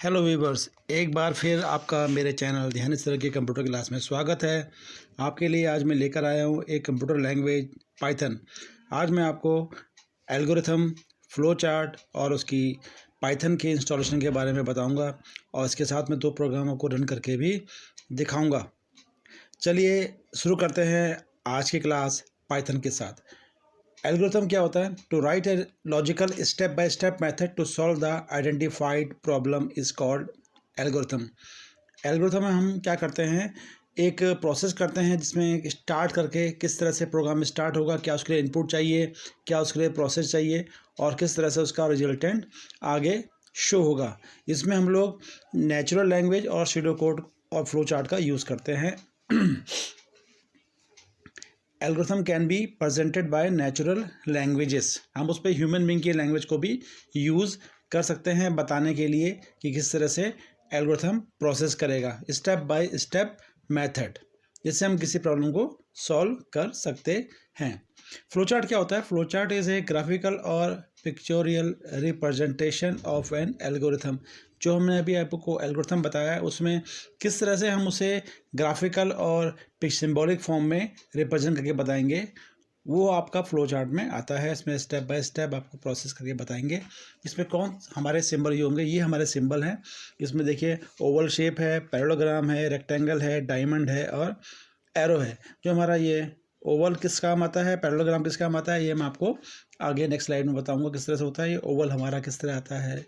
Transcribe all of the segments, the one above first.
Hello viewers, एक बार फिर आपका मेरे चैनल ध्यान इस तरह के कंप्यूटर क्लास में स्वागत है। आपके लिए आज मैं लेकर आया हूँ एक कंप्यूटर लैंग्वेज पाइथन। आज मैं आपको एल्गोरिथम, फ्लो चार्ट और उसकी पाइथन के इंस्टॉलेशन के बारे में बताऊंगा और इसके साथ में 2 प्रोग्रामों को रन करके भी दिखाऊंगा। चलिए शुरू करते हैं आज की क्लास पाइथन के साथ। एल्गोरिथम क्या होता है? To write a logical step by step method to solve the identified problem is called algorithm. Algorithm में हम क्या करते हैं, एक प्रोसेस करते हैं जिसमें स्टार्ट करके किस तरह से प्रोग्राम स्टार्ट होगा, क्या उसके लिए इनपुट चाहिए, क्या उसके लिए प्रोसेस चाहिए और किस तरह से उसका रिजल्टेंट आगे शो होगा। इसमें हम लोग नेचुरल लैंग्वेज और सीडो कोड और फ्लो चार्ट का यूज़ करते हैं। Algorithm can be presented by natural languages. हम उस पर ह्यूमन बीइंग की लैंग्वेज को भी यूज़ कर सकते हैं बताने के लिए कि किस तरह से एल्गोरिथम प्रोसेस करेगा, स्टेप बाय स्टेप मेथड, जिससे हम किसी प्रॉब्लम को सॉल्व कर सकते हैं। फ्लोचार्ट क्या होता है? फ्लोचार्ट इज़ ए ग्राफिकल और pictorial representation of an algorithm. जो हमने अभी आपको एल्गोरिथम बताया है उसमें किस तरह से हम उसे ग्राफिकल और सिंबॉलिक फॉर्म में रिप्रेजेंट करके बताएंगे, वो आपका फ्लो चार्ट में आता है। इसमें स्टेप बाय स्टेप आपको प्रोसेस करके बताएंगे। इसमें कौन हमारे सिंबल ये होंगे, ये हमारे सिंबल हैं। इसमें देखिए ओवल शेप है, पैरेललोग्राम है, रेक्टेंगल है, डायमंड है और एरो है। जो हमारा ये ओवल किस काम आता है, पैरेललोग्राम किस काम आता है, ये मैं आपको आगे नेक्स्ट स्लाइड में बताऊंगा किस तरह से होता है। ये ओवल हमारा किस तरह आता है,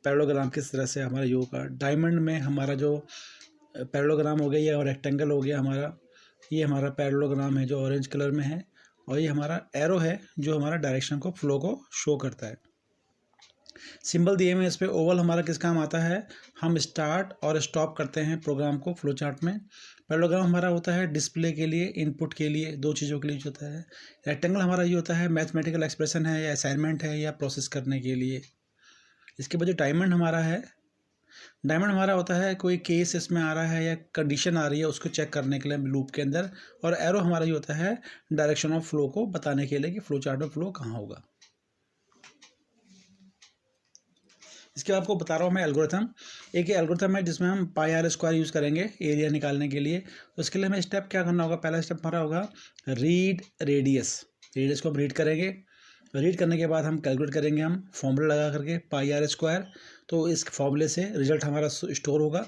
पैरेललोग्राम किस तरह से हमारा योग का, डायमंड में हमारा जो पैरेललोग्राम हो गया ये और रेक्टेंगल हो गया हमारा, ये हमारा पैरेललोग्राम है जो ऑरेंज कलर में है, और ये हमारा एरो है जो हमारा डायरेक्शन को, फ्लो को शो करता है। सिंबल दिए हुए इस पर ओवल हमारा किस काम आता है, हम स्टार्ट और स्टॉप करते हैं प्रोग्राम को फ्लो चार्ट में। पैरेललोग्राम हमारा होता है डिस्प्ले के लिए, इनपुट के लिए, 2 चीज़ों के लिए होता है। रेक्टेंगल हमारा ये होता है मैथमेटिकल एक्सप्रेशन है या असाइनमेंट है या प्रोसेस करने के लिए। इसके बाद जो डायमंड हमारा है, डायमंड हमारा होता है कोई केस इसमें आ रहा है या कंडीशन आ रही है उसको चेक करने के लिए लूप के अंदर। और एरो हमारा ये होता है डायरेक्शन ऑफ फ्लो को बताने के लिए कि फ्लो चार्ट में फ्लो कहाँ होगा। इसके बाद आपको बता रहा हूँ मैं एल्गोरिथम। एक एल्गोरिथम है जिसमें हम पाई आर स्क्वायर यूज़ करेंगे एरिया निकालने के लिए। तो उसके लिए हमें स्टेप क्या करना होगा, पहला स्टेप हमारा होगा रीड रेडियस। रेडियस को हम रीड करेंगे, रीड करने के बाद हम कैलकुलेट करेंगे, हम फॉर्मूला लगा करके पाई आर स्क्वायर। तो इस फॉर्मूले से रिजल्ट हमारा स्टोर होगा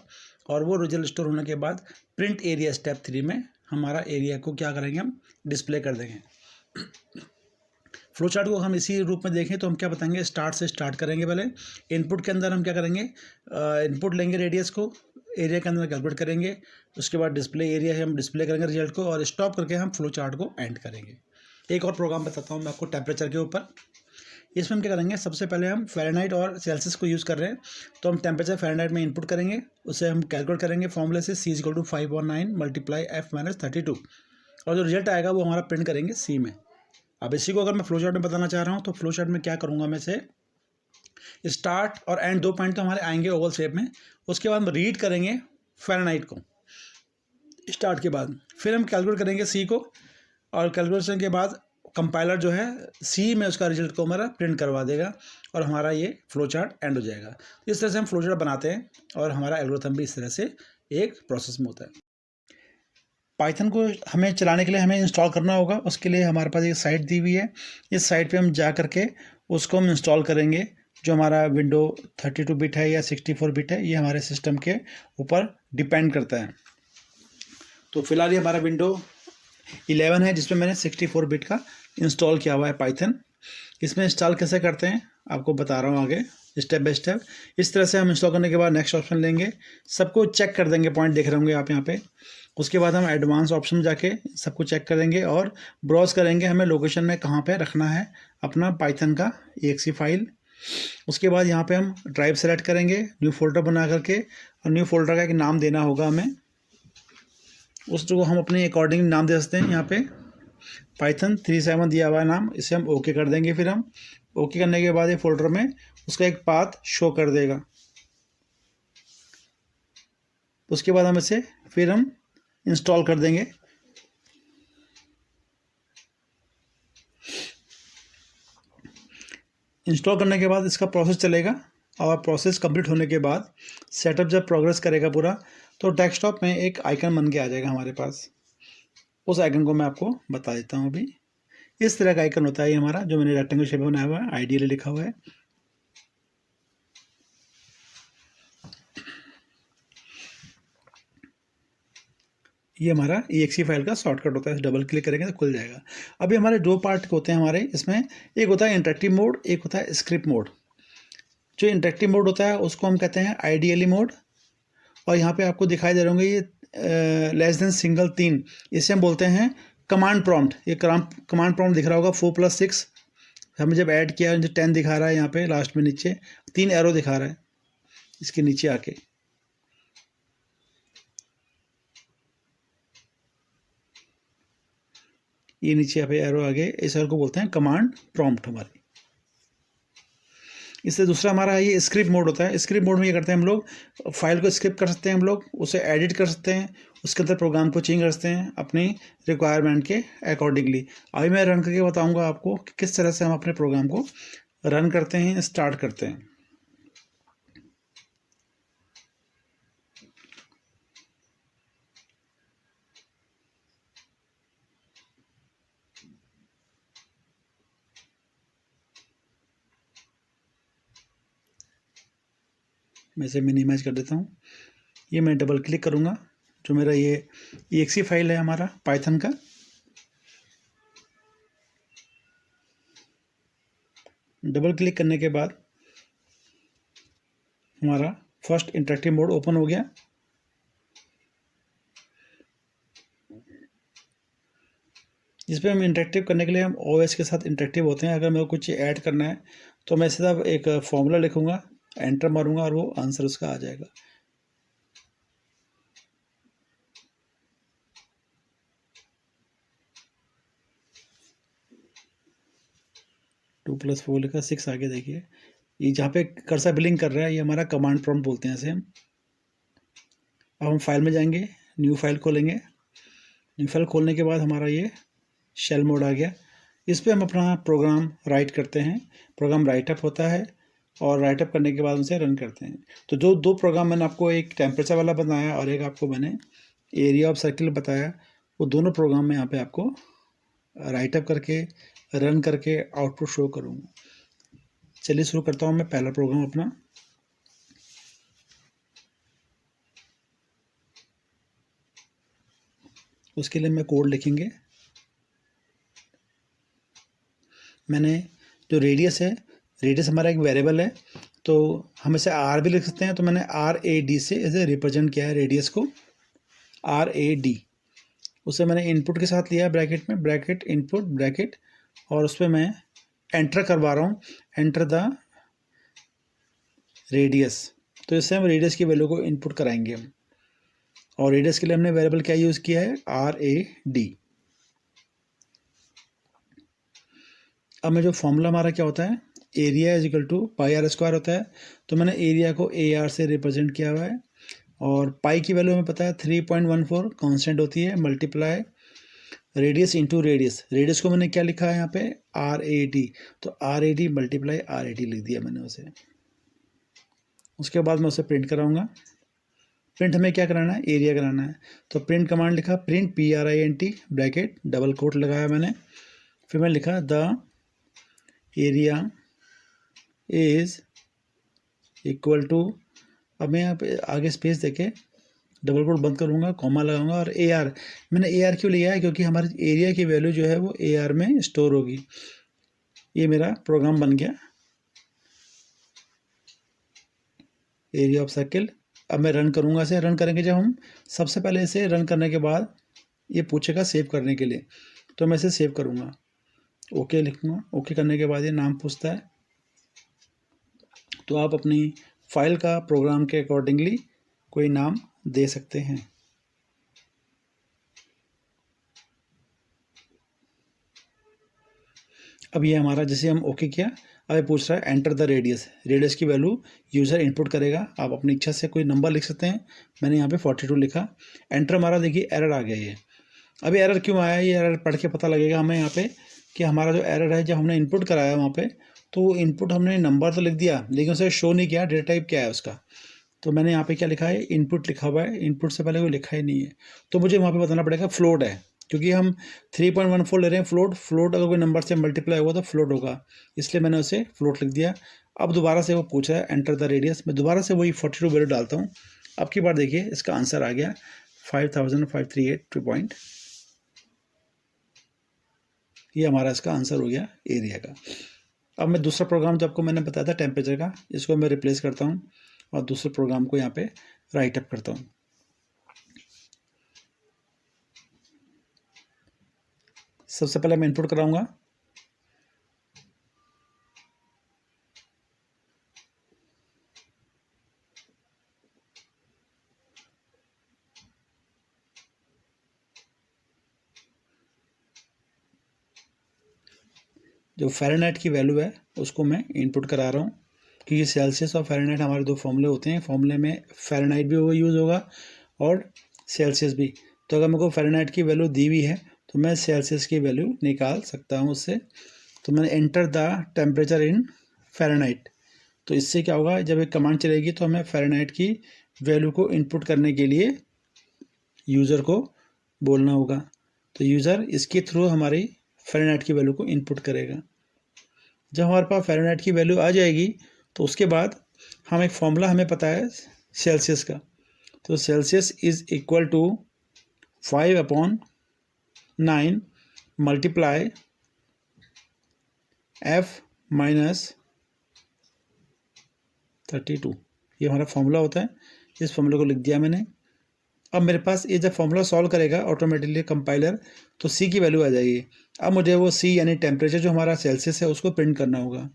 और वो रिजल्ट स्टोर होने के बाद प्रिंट एरिया स्टेप 3 में हमारा एरिया को क्या करेंगे, हम डिस्प्ले कर देंगे। फ्लो चार्ट को हम इसी रूप में देखें तो हम क्या बताएंगे, स्टार्ट से स्टार्ट करेंगे। पहले इनपुट के अंदर हम क्या करेंगे, इनपुट लेंगे रेडियस को, एरिया के अंदर कैलकुलेट करेंगे। उसके बाद डिस्प्ले एरिया है, हम डिस्प्ले करेंगे रिजल्ट को और स्टॉप करके हम फ्लो चार्ट को एंड करेंगे। एक और प्रोग्राम बताता हूँ मैं आपको टेम्परेचर के ऊपर। इसमें हम क्या करेंगे, सबसे पहले हम फ़ारेनहाइट और सेल्सियस को यूज़ कर रहे हैं तो हम टेम्परेचर फ़ारेनहाइट में इनपुट करेंगे, उसे हम कैलकुलेट करेंगे फॉर्मूले से C = 5/9 × F-32 और जो रिजल्ट आएगा वो हमारा प्रिंट करेंगे C में। अब इसी को अगर मैं फ्लो चार्ट में बताना चाह रहा हूँ तो फ्लो चार्ट में क्या करूँगा, मैं से स्टार्ट और एंड 2 पॉइंट तो हमारे आएंगे ओवल शेप में। उसके बाद हम रीड करेंगे फ़ारेनहाइट को स्टार्ट के बाद, फिर हम कैलकुलेट करेंगे C को और कैलकुलेशन के बाद कंपाइलर जो है C में उसका रिजल्ट को हमारा प्रिंट करवा देगा और हमारा ये फ्लो चार्ट एंड हो जाएगा। इस तरह से हम फ्लो चार्ट बनाते हैं और हमारा एल्गोरिथम भी इस तरह से एक प्रोसेस में होता है। पाइथन को हमें चलाने के लिए हमें इंस्टॉल करना होगा। उसके लिए हमारे पास एक साइट दी हुई है, इस साइट पे हम जा करके उसको हम इंस्टॉल करेंगे। जो हमारा विंडो 32 बिट है या 64 बिट है, ये हमारे सिस्टम के ऊपर डिपेंड करता है। तो फिलहाल ये हमारा विंडो 11 है जिसमें मैंने 64 बिट का इंस्टॉल किया हुआ है पाइथन। इसमें इंस्टॉल कैसे करते हैं आपको बता रहा हूँ आगे स्टेप बाय स्टेप। इस तरह से हम इंस्टॉल करने के बाद नेक्स्ट ऑप्शन लेंगे, सबको चेक कर देंगे, पॉइंट देख रहे होंगे आप यहाँ पे। उसके बाद हम एडवांस ऑप्शन में जाके सबको चेक करेंगे और ब्राउज करेंगे हमें लोकेशन में कहाँ पे रखना है अपना पाइथन का exe फाइल। उसके बाद यहाँ पे हम ड्राइव सेलेक्ट करेंगे, न्यू फोल्डर बना करके, और न्यू फोल्डर का एक नाम देना होगा हमें, उसको हम अपने अकॉर्डिंग नाम दे सकते हैं। यहाँ पे पाइथन 37 दिया हुआ है नाम, इसे हम ओके कर देंगे। फिर हम ओके करने के बाद ये फोल्डर में उसका एक पाथ शो कर देगा। उसके बाद हम इसे फिर हम इंस्टॉल कर देंगे। इंस्टॉल करने के बाद इसका प्रोसेस चलेगा और प्रोसेस कंप्लीट होने के बाद सेटअप जब प्रोग्रेस करेगा पूरा तो डेस्कटॉप में एक आइकन बन के आ जाएगा हमारे पास। उस आइकन को मैं आपको बता देता हूँ अभी। इस तरह का आइकन होता है ये हमारा, जो मैंने रेक्टेंगल शेप में बनाया हुआ है, आइडियली लिखा हुआ है। ये हमारा EXE फाइल का शॉर्टकट होता है, डबल क्लिक करेंगे तो खुल जाएगा। अभी हमारे दो पार्ट होते हैं हमारे इसमें, एक होता है इंटरेक्टिव मोड, एक होता है स्क्रिप्ट मोड। जो इंटरेक्टिव मोड होता है उसको हम कहते हैं आइडियली मोड, और यहाँ पे आपको दिखाई दे रहे होंगे ये लेस देन सिंगल 3, इसे हम बोलते हैं कमांड प्रॉम्प्ट। ये कमांड प्रॉम्प्ट दिख रहा होगा 4+6, हमने जब ऐड किया 10 दिखा रहा है यहाँ पे लास्ट में, नीचे 3 एरो दिखा रहा है इसके नीचे आके। ये नीचे यहाँ पे एरो आगे, इस एरो को बोलते हैं कमांड प्रॉम्प्ट हमारी। इससे दूसरा हमारा ये स्क्रिप्ट मोड होता है। स्क्रिप्ट मोड में ये करते हैं हम लोग, फाइल को स्क्रिप्ट कर सकते हैं हम लोग, उसे एडिट कर सकते हैं, उसके अंदर प्रोग्राम को चेंज कर सकते हैं अपनी रिक्वायरमेंट के अकॉर्डिंगली। अभी मैं रन करके बताऊंगा आपको कि किस तरह से हम अपने प्रोग्राम को रन करते हैं, स्टार्ट करते हैं। मैं इसे मिनिमाइज कर देता हूँ। ये मैं डबल क्लिक करूँगा, जो मेरा ये EXE फाइल है हमारा पाइथन का। डबल क्लिक करने के बाद हमारा फर्स्ट इंटरेक्टिव मोड ओपन हो गया। इस पर हम इंटरेक्टिव करने के लिए हम OS के साथ इंटरेक्टिव होते हैं। अगर मेरे को कुछ ऐड करना है तो मैं सीधा एक फॉर्मूला लिखूंगा, एंटर मारूंगा और वो आंसर उसका आ जाएगा। टू प्लस 4 लिखा, 6 आगे देखिए। ये जहाँ पे कर्सर बिलिंग कर रहा है ये हमारा कमांड प्रॉम्प्ट बोलते हैं इसे हम। अब हम फाइल में जाएंगे, न्यू फाइल खोलेंगे। न्यू फाइल खोलने के बाद हमारा ये शेल मोड आ गया। इस पर हम अपना प्रोग्राम राइट करते हैं। प्रोग्राम राइटअप होता है और राइटअप करने के बाद उसे रन करते हैं। तो जो दो प्रोग्राम मैंने आपको, एक टेम्परेचर वाला बताया और एक आपको मैंने एरिया ऑफ सर्किल बताया, वो दोनों प्रोग्राम मैं यहाँ पे आपको राइटअप करके रन करके आउटपुट शो करूँगा। चलिए शुरू करता हूँ मैं पहला प्रोग्राम अपना। उसके लिए मैं कोड लिखेंगे। मैंने जो रेडियस है, रेडियस हमारा एक वेरिएबल है, तो हम इसे R भी लिख सकते हैं। तो मैंने RAD से इसे रिप्रेजेंट किया है रेडियस को, RAD। उसे मैंने इनपुट के साथ लिया है ब्रैकेट में, ब्रैकेट इनपुट ब्रैकेट, और उस पर मैं एंटर करवा रहा हूँ, एंटर द रेडियस। तो इससे हम रेडियस की वैल्यू को इनपुट कराएंगे हम। और रेडियस के लिए हमने वेरिएबल क्या यूज़ किया है, RAD। अब मैं जो फॉर्मूला हमारा क्या होता है, area is equal to πr² होता है। तो मैंने एरिया को AR से रिप्रेजेंट किया हुआ है, और पाई की वैल्यू हमें पता है 3.14 कांस्टेंट होती है, multiply radius into radius. Radius को मैंने क्या लिखा है यहाँ पे, RAD। तो RAD मल्टीप्लाई RAD लिख दिया मैंने उसे। उसके बाद मैं उसे प्रिंट कराऊंगा। प्रिंट हमें क्या कराना है, एरिया कराना है। तो प्रिंट कमांड लिखा, print PRINT bracket double quote लगाया मैंने, फिर मैं लिखा the area is equal to, अब मैं यहाँ पे आगे स्पेस देके डबल कोट बंद करूँगा, कॉमा लगाऊंगा, और AR। मैंने AR क्यों लिया है, क्योंकि हमारे एरिया की वैल्यू जो है वो AR में स्टोर होगी। ये मेरा प्रोग्राम बन गया, एरिया ऑफ सर्किल। अब मैं रन करूँगा इसे। रन करेंगे जब हम, सबसे पहले इसे रन करने के बाद ये पूछेगा सेव करने के लिए, तो मैं इसे सेव करूँगा, ओके लिखूँगा। ओके करने के बाद ये नाम पूछता है, तो आप अपनी फाइल का प्रोग्राम के अकॉर्डिंगली कोई नाम दे सकते हैं। अब ये हमारा, जैसे हम ओके किया, अब ये पूछ रहा है एंटर द रेडियस। रेडियस की वैल्यू यूज़र इनपुट करेगा। आप अपनी इच्छा से कोई नंबर लिख सकते हैं। मैंने यहाँ पे 42 लिखा, एंटर मारा। देखिए एरर आ गया ये। अभी एरर क्यों आया, ये एरर पढ़ के पता लगेगा हमें यहाँ पे कि हमारा जो एरर है, जब हमने इनपुट कराया वहाँ पे, तो इनपुट हमने नंबर तो लिख दिया लेकिन उसे शो नहीं किया डेटा टाइप क्या है उसका। तो मैंने यहाँ पे क्या लिखा है, इनपुट लिखा हुआ है, इनपुट से पहले कोई लिखा ही नहीं है, तो मुझे वहाँ पे बताना पड़ेगा फ्लोट है, क्योंकि हम 3.14 ले रहे हैं फ्लोट अगर कोई नंबर से मल्टीप्लाई होगा तो फ्लोट होगा, इसलिए मैंने उसे फ्लोट लिख दिया। अब दोबारा से वो पूछ रहा है एंटर द रेडियस, मैं दोबारा से वही 42 वैल्यू डालता हूँ। अब की बार देखिए इसका आंसर आ गया 5538 ये हमारा इसका आंसर हो गया एरिया का। अब मैं दूसरा प्रोग्राम जो आपको मैंने बताया था टेम्परेचर का, इसको मैं रिप्लेस करता हूँ और दूसरे प्रोग्राम को यहाँ पे राइट अप करता हूँ। सबसे पहले मैं इनपुट कराऊंगा, जो फ़ारेनहाइट की वैल्यू है उसको मैं इनपुट करा रहा हूँ, क्योंकि सेल्सियस और फ़ारेनहाइट हमारे दो फॉर्मूले होते हैं, फॉर्मूले में फ़ारेनहाइट भी यूज़ होगा और सेल्सियस भी। तो अगर मेरे को फ़ारेनहाइट की वैल्यू दी हुई है तो मैं सेल्सियस की वैल्यू निकाल सकता हूँ उससे। तो मैंने enter the temperature in Fahrenheit, तो इससे क्या होगा, जब एक कमांड चलेगी तो हमें फ़ारेनहाइट की वैल्यू को इनपुट करने के लिए यूज़र को बोलना होगा, तो यूज़र इसके थ्रू हमारी फ़ारेनहाइट की वैल्यू को इनपुट करेगा। जब हमारे पास फ़ारेनहाइट की वैल्यू आ जाएगी तो उसके बाद हम एक फॉर्मूला हमें पता है सेल्सियस का, तो Celsius is equal to 5/9 multiply F-32, ये हमारा फॉर्मूला होता है। इस फॉर्मूले को लिख दिया मैंने। अब मेरे पास ये जब फॉर्मूला सॉल्व करेगा ऑटोमेटिकली कंपाइलर, तो सी की वैल्यू आ जाएगी। अब मुझे वो सी यानी टेम्परेचर जो हमारा सेल्सियस है उसको प्रिंट करना होगा।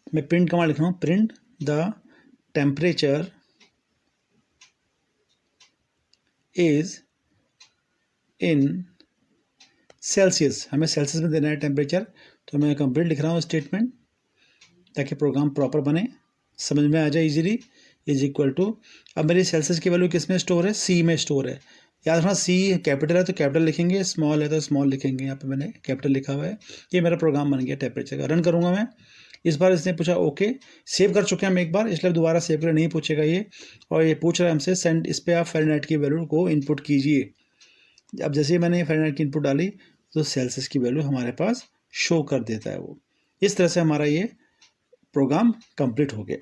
मैं प्रिंट कमांड लिख रहा हूँ, print the temperature is in Celsius, हमें सेल्सियस में देना है टेम्परेचर, तो मैं कंप्लीट लिख रहा हूँ स्टेटमेंट ताकि प्रोग्राम प्रॉपर बने, समझ में आ जाए इजीली। इज इक्वल टू, अब मेरी सेल्सियस की वैल्यू किस में स्टोर है, सी में स्टोर है। याद रखना सी कैपिटल है तो कैपिटल लिखेंगे, स्मॉल है तो स्मॉल लिखेंगे। यहाँ पे मैंने कैपिटल लिखा हुआ है। ये मेरा प्रोग्राम बन गया टेम्परेचर का। रन करूँगा मैं, इस बार इसने पूछा ओके, सेव कर चुके हैं हम एक बार, इसलिए दोबारा सेव कर नहीं पूछेगा ये। और ये पूछ रहा है हमसे सेंड, इस पर आप फ़ारेनहाइट की वैल्यू को इनपुट कीजिए। अब जैसे ही मैंने फ़ारेनहाइट की इनपुट डाली तो सेल्सियस की वैल्यू हमारे पास शो कर देता है वो। इस तरह से हमारा ये प्रोग्राम कंप्लीट हो गया।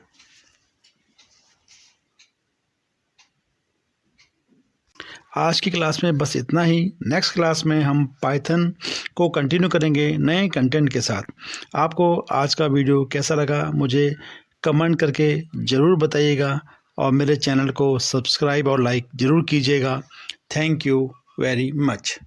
आज की क्लास में बस इतना ही। नेक्स्ट क्लास में हम पाइथन को कंटिन्यू करेंगे नए कंटेंट के साथ। आपको आज का वीडियो कैसा लगा मुझे कमेंट करके ज़रूर बताइएगा और मेरे चैनल को सब्सक्राइब और लाइक ज़रूर कीजिएगा। Thank you very much.